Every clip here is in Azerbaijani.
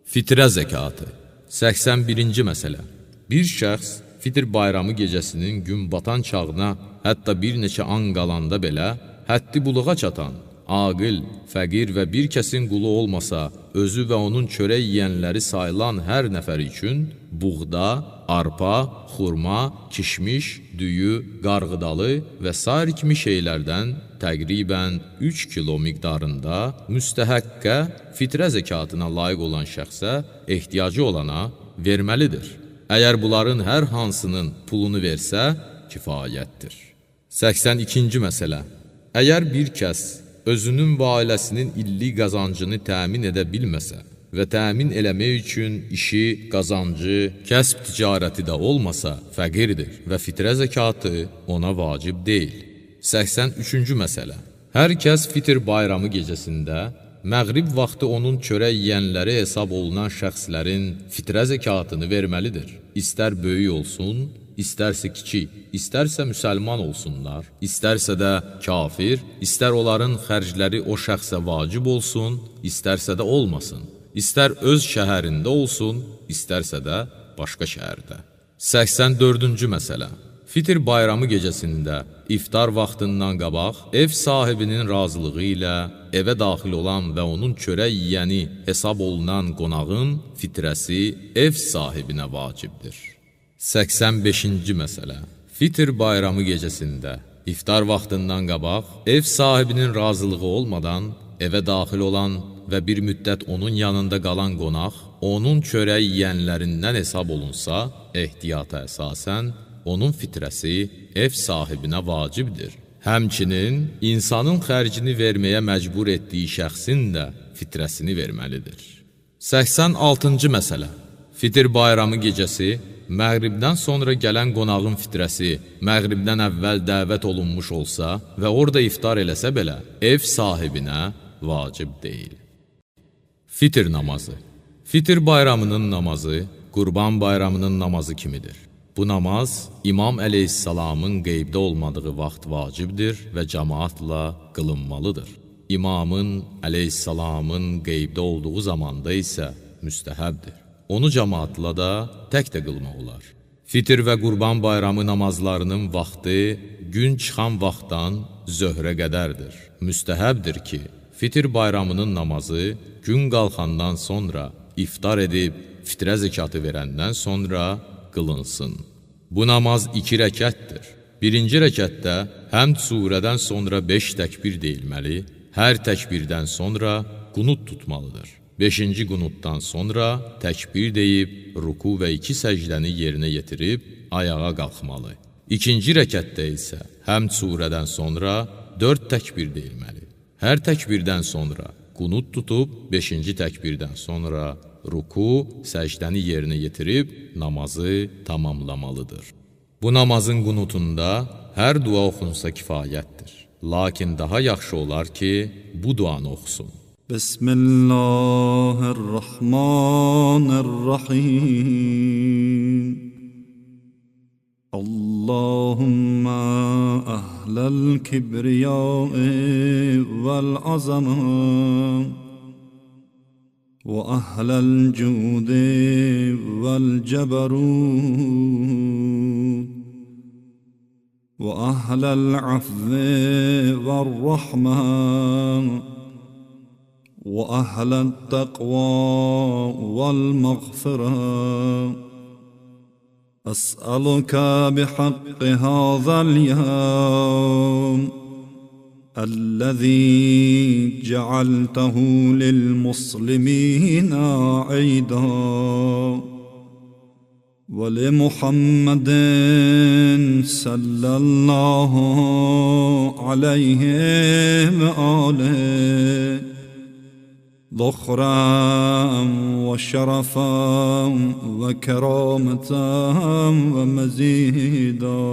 Fitrə zəkatı. 81-ci məsələ. Bir şəxs fitr bayramı gecəsinin gün batan çağına, hətta bir neçə an qalanda belə, həddi buluğa çatan, aqil, fəqir və bir kəsin qulu olmasa, özü və onun çörək yeyənləri sayılan hər nəfər üçün buğda, arpa, xurma, kişmiş, düyü, qarğıdalı və sair kimi şeylərdən təqribən 3 kilo miqdarında müstəhəqqə fitrə zəkatına layiq olan şəxsə ehtiyacı olana verməlidir. Əgər bunların hər hansının pulunu versə, kifayətdir. 82-ci məsələ. Əgər bir kəs özünün və ailəsinin illik qazancını təmin edə bilməsə və təmin eləmək üçün işi, qazancı, kəsb ticarəti də olmasa, fəqirdir və fitrə zəkatı ona vacib deyil. 83-cü məsələ. Hər kəs fitr bayramı gecəsində məğrib vaxtı onun çörək yeyənləri hesab olunan şəxslərin fitrə zəkatını verməlidir. İstər böyük olsun, istərsə kiçik, istərsə müsəlman olsunlar, istərsə də kafir, istər onların xərcləri o şəxsə vacib olsun, istərsə də olmasın, istər öz şəhərində olsun, istərsə də başqa şəhərdə. 84-cü məsələ. Fitr bayramı gecəsində iftar vaxtından qabaq ev sahibinin razılığı ilə evə daxil olan və onun çörək yiyəni hesab olunan qonağın fitrəsi ev sahibinə vacibdir. 85-ci məsələ. Fitr bayramı gecəsində iftar vaxtından qabaq ev sahibinin razılığı olmadan evə daxil olan və bir müddət onun yanında qalan qonaq onun çörək yiyənlərindən hesab olunsa, ehtiyata əsasən onun fitrəsi ev sahibinə vacibdir. Həmçinin insanın xərcini verməyə məcbur etdiyi şəxsin də fitrəsini verməlidir. 86-cı məsələ. Fitr bayramı gecəsi məğribdən sonra gələn qonağın fitrəsi məğribdən əvvəl dəvət olunmuş olsa və orada iftar eləsə belə, ev sahibinə vacib deyil. Fitr namazı. Fitr bayramının namazı Qurban bayramının namazı kimidir. Bu namaz İmam əleyhissalamın qeybdə olmadığı vaxt vacibdir və cəmaatla qılınmalıdır. İmamın əleyhissalamın qeybdə olduğu zamanda isə müstəhəbdir. Onu cəmaatla da tək də qılmaq olar. Fitr və Qurban bayramı namazlarının vaxtı gün çıxan vaxtdan zöhrə qədərdir. Müstəhəbdir ki, Fitr bayramının namazı gün qalxandan sonra iftar edib fitrə zəkatı verəndən sonra qılınsın. Bu namaz 2 rəkətdir. Birinci rəkətdə həmd surədən sonra 5 təkbir deyilməli, hər təkbirdən sonra qunut tutmalıdır. 5-ci qunutdan sonra təkbir deyib, ruku və 2 səcdəni yerinə yetirib, ayağa qalxmalı. İkinci rəkətdə isə həmd surədən sonra 4 təkbir deyilməli. Hər təkbirdən sonra qunut tutub, 5-ci təkbirdən sonra ruku, səcdəni yerinə yetirib, namazı tamamlamalıdır. Bu namazın qunutunda hər dua oxunsa kifayətdir. Lakin daha yaxşı olar ki, bu duanı oxusun. Bismillahirrahmanirrahim. Allahumma ahlal kibriyai vel azamam وأهل الجود والجبروت وأهل العفو والرحمة وأهل التقوى والمغفرة أسألك بحق هذا اليوم الذي جعلته للمسلمين عيدا ولمحمد صلى الله عليه وآله ذخرا وشرفا وكرامة ومزيدا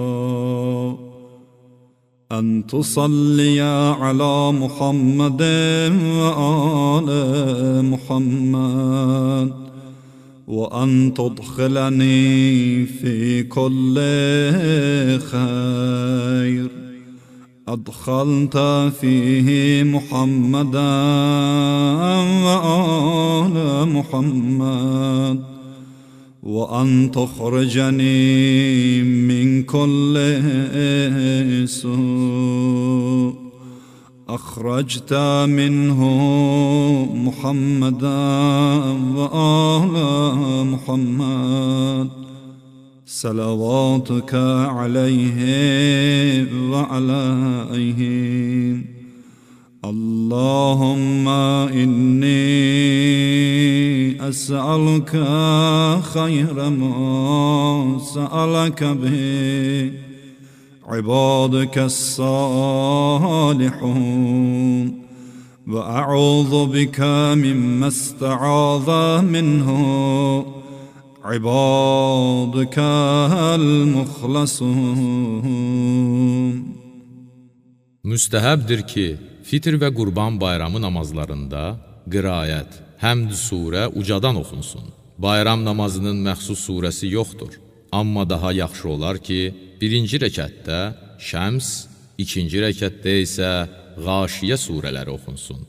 أن تصلي على محمد وآل محمد وأن تدخلني في كل خير أدخلت فيه محمدا وآل محمد، وأن تخرجني من كل سوء أخرجت منه محمدا وآل محمد، صلواتك عليه وعليهم. اللهم إني أسألك خير ما سألك به عبادك الصالحون، وأعوذ بك مما استعاذ منه عبادك المخلصون. Müstəhəbdir ki, fitr və qurban bayramı namazlarında qiraət, həmd surə ucadan oxunsun. Bayram namazının məxsus surəsi yoxdur. Amma daha yaxşı olar ki, birinci rəkətdə Şəms, ikinci rəkətdə isəĞaşiyə surələri oxunsun.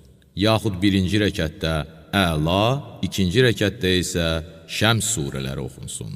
Yaxud birinci rəkətdə Əla, ikinci rəkətdə isə Şəms surələri oxunsun.